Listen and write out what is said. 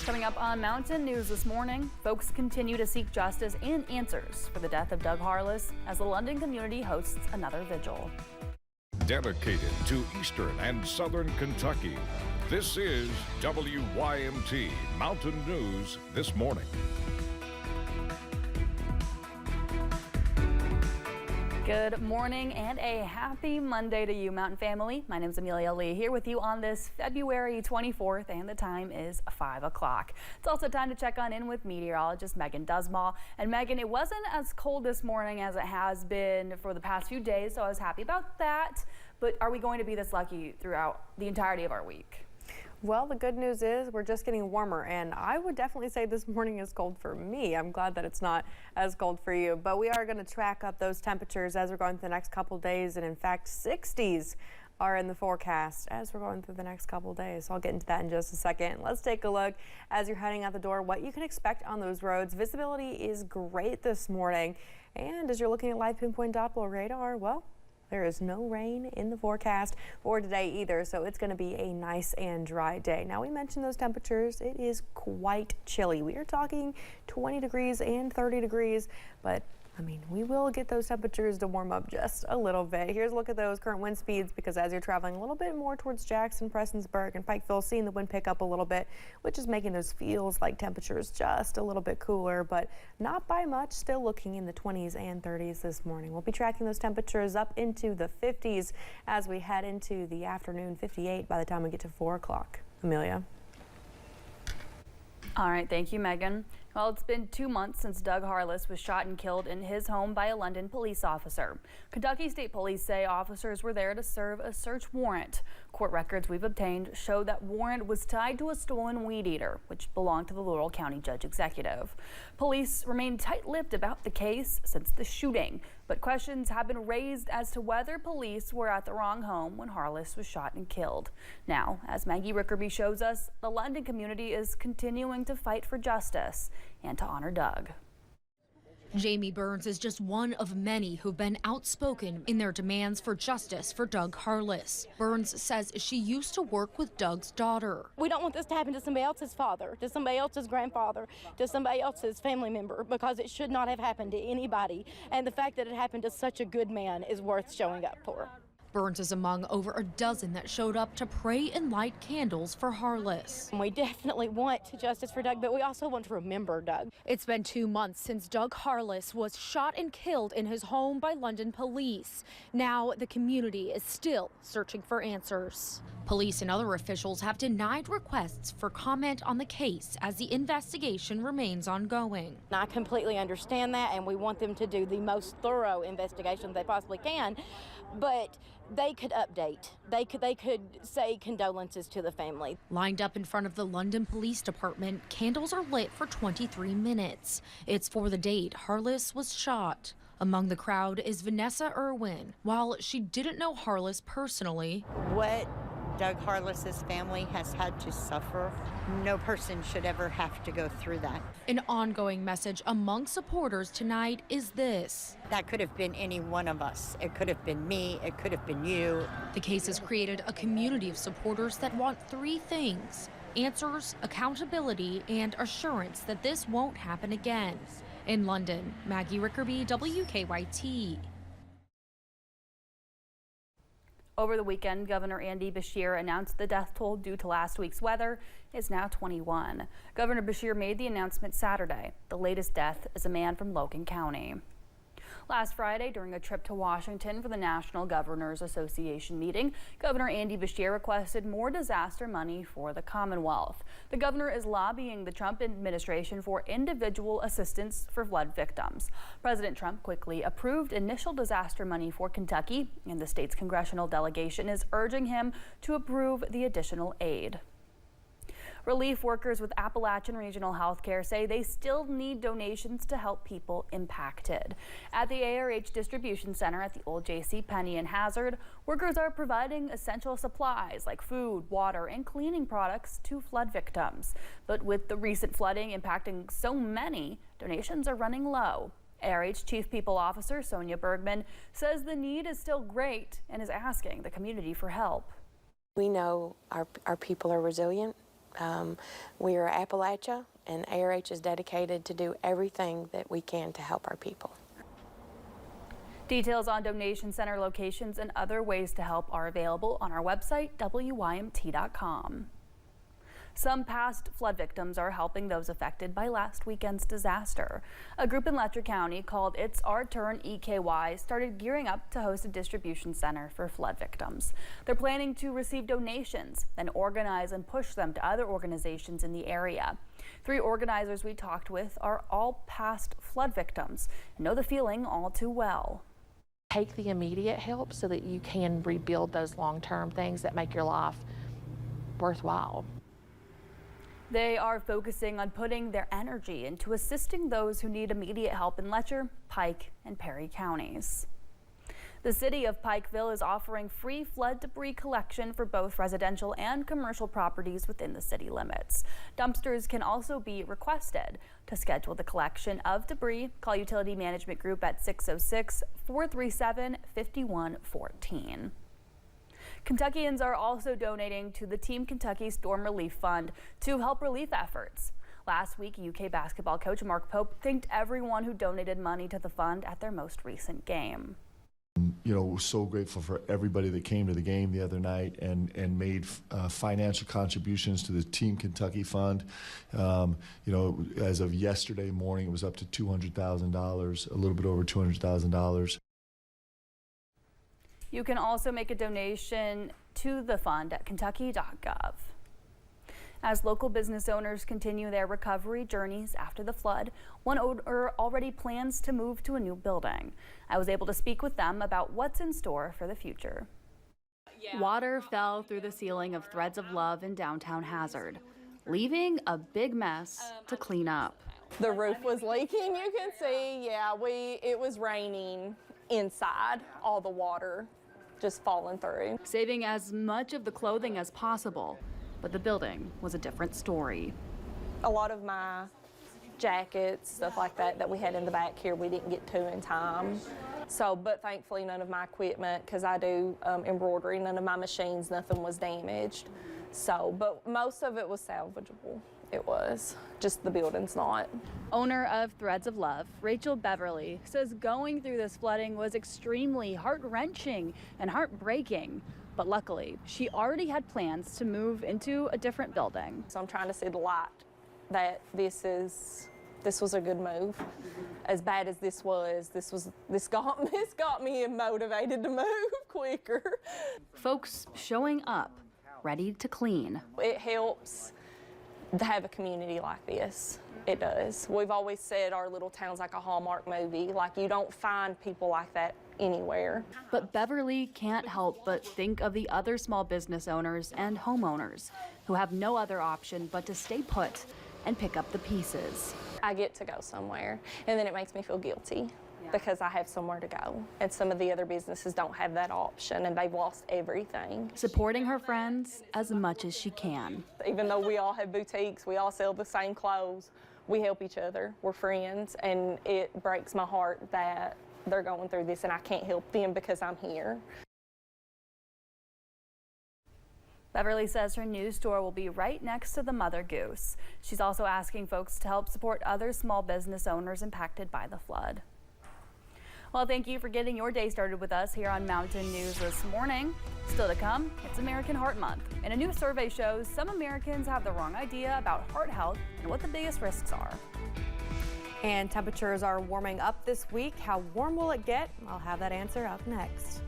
Coming up on Mountain News this morning, folks continue to seek justice and answers for the death of Doug Harless as the London community hosts another vigil. Dedicated to Eastern and Southern Kentucky, this is WYMT Mountain News this morning. Good morning and a happy Monday to you, Mountain family. My name is Amelia Lee, here with you on this February 24th, and the time is 5 o'clock. It's also time to check on in with meteorologist Megan Dusmall. And Megan, it wasn't as cold this morning as it has been for the past few days, so I was happy about that. But are we going to be this lucky throughout the entirety of our week? Well, the good news is we're just getting warmer, and I would definitely say this morning is cold for me. I'm glad that it's not as cold for you, but we are going to track up those temperatures as we're going through the next couple days, and in fact 60s are in the forecast as we're going through the next couple days. So I'll get into that in just a second. Let's take a look as you're heading out the door what you can expect on those roads. Visibility is great this morning, and as you're looking at live pinpoint Doppler radar, well, there is no rain in the forecast for today either, so it's going to be a nice and dry day. Now, we mentioned those temperatures. It is quite chilly. We are talking 20 degrees and 30 degrees, but I mean, we will get those temperatures to warm up just a little bit. Here's a look at those current wind speeds, because as you're traveling a little bit more towards Jackson, Prestonsburg, and Pikeville, seeing the wind pick up a little bit, which is making those feels like temperatures just a little bit cooler, but not by much. Still looking in the 20s and 30s this morning. We'll be tracking those temperatures up into the 50s as we head into the afternoon, 58 by the time we get to 4 o'clock. Amelia. All right, thank you, Megan. Well, it's been 2 months since Doug Harless was shot and killed in his home by a London police officer. Kentucky State Police say officers were there to serve a search warrant. Court records we've obtained show that warrant was tied to a stolen weed eater, which belonged to the Laurel County Judge Executive. Police remain tight-lipped about the case since the shooting, but questions have been raised as to whether police were at the wrong home when Harless was shot and killed. Now, as Maggie Rickerby shows us, the London community is continuing to fight for justice and to honor Doug. Jamie Burns is just one of many who've been outspoken in their demands for justice for Doug Harless. Burns says she used to work with Doug's daughter. We don't want this to happen to somebody else's father, to somebody else's grandfather, to somebody else's family member, because it should not have happened to anybody. And the fact that it happened to such a good man is worth showing up for. Burns is among over a dozen that showed up to pray and light candles for Harless. We definitely want justice for Doug, but we also want to remember Doug. It's been 2 months since Doug Harless was shot and killed in his home by London police. Now the community is still searching for answers. Police and other officials have denied requests for comment on the case as the investigation remains ongoing. I completely understand that, and we want them to do the most thorough investigation they possibly can, but they could update. They could say condolences to the family. Lined up in front of the London Police Department, candles are lit for 23 minutes. It's for the date Harless was shot. Among the crowd is Vanessa Irwin. While she didn't know Harless personally, what Doug Harless's family has had to suffer, no person should ever have to go through that. An ongoing message among supporters tonight is this. That could have been any one of us. It could have been me. It could have been you. The case has created a community of supporters that want 3 things: answers, accountability, and assurance that this won't happen again. In London, Maggie Rickerby, WKYT. Over the weekend, Governor Andy Beshear announced the death toll due to last week's weather is now 21. Governor Beshear made the announcement Saturday. The latest death is a man from Logan County. Last Friday, during a trip to Washington for the National Governors Association meeting, Governor Andy Beshear requested more disaster money for the Commonwealth. The governor is lobbying the Trump administration for individual assistance for flood victims. President Trump quickly approved initial disaster money for Kentucky, and the state's congressional delegation is urging him to approve the additional aid. Relief workers with Appalachian Regional Healthcare say they still need donations to help people impacted. At the ARH Distribution Center at the old JCPenney in Hazard, workers are providing essential supplies like food, water, and cleaning products to flood victims. But with the recent flooding impacting so many, donations are running low. ARH Chief People Officer Sonia Bergman says the need is still great and is asking the community for help. We know our people are resilient. We are Appalachia, and ARH is dedicated to do everything that we can to help our people. Details on donation center locations and other ways to help are available on our website, WYMT.com. Some past flood victims are helping those affected by last weekend's disaster. A group in Letcher County called It's Our Turn EKY started gearing up to host a distribution center for flood victims. They're planning to receive donations, then organize and push them to other organizations in the area. 3 organizers we talked with are all past flood victims and know the feeling all too well. Take the immediate help so that you can rebuild those long-term things that make your life worthwhile. They are focusing on putting their energy into assisting those who need immediate help in Letcher, Pike, and Perry counties. The city of Pikeville is offering free flood debris collection for both residential and commercial properties within the city limits. Dumpsters can also be requested. To schedule the collection of debris, call Utility Management Group at 606-437-5114. Kentuckians are also donating to the Team Kentucky Storm Relief Fund to help relief efforts. Last week, UK basketball coach Mark Pope thanked everyone who donated money to the fund at their most recent game. You know, we're so grateful for everybody that came to the game the other night and made financial contributions to the Team Kentucky Fund. You know, as of yesterday morning, it was up to $200,000, a little bit over $200,000. You can also make a donation to the fund at kentucky.gov. As local business owners continue their recovery journeys after the flood, one owner already plans to move to a new building. I was able to speak with them about what's in store for the future. Water fell through the ceiling of Threads of Love in downtown Hazard, leaving a big mess to clean up. The roof was leaking, you can see. Yeah, it was raining inside, all the water just falling through. Saving as much of the clothing as possible, but the building was a different story. A lot of my jackets, stuff like that we had in the back here, we didn't get to in time. So, but thankfully none of my equipment, because I do embroidery, none of my machines, nothing was damaged. So, but most of it was salvageable. It was, just the building's not. Owner of Threads of Love, Rachel Beverly, says going through this flooding was extremely heart-wrenching and heartbreaking. But luckily, she already had plans to move into a different building. So I'm trying to see the light that this was a good move. As bad as this got me motivated to move quicker. Folks showing up, ready to clean. It helps to have a community like this. It does. We've always said our little town's like a Hallmark movie. Like, you don't find people like that anywhere. But Beverly can't help but think of the other small business owners and homeowners who have no other option but to stay put and pick up the pieces. I get to go somewhere, and then it makes me feel guilty because I have somewhere to go. And some of the other businesses don't have that option, and they've lost everything. Supporting her friends as much as she can. Even though we all have boutiques, we all sell the same clothes, we help each other, we're friends, and it breaks my heart that they're going through this and I can't help them because I'm here. Beverly says her new store will be right next to the Mother Goose. She's also asking folks to help support other small business owners impacted by the flood. Well, thank you for getting your day started with us here on Mountain News this morning. Still to come, it's American Heart Month, and a new survey shows some Americans have the wrong idea about heart health and what the biggest risks are. And temperatures are warming up this week. How warm will it get? I'll have that answer up next.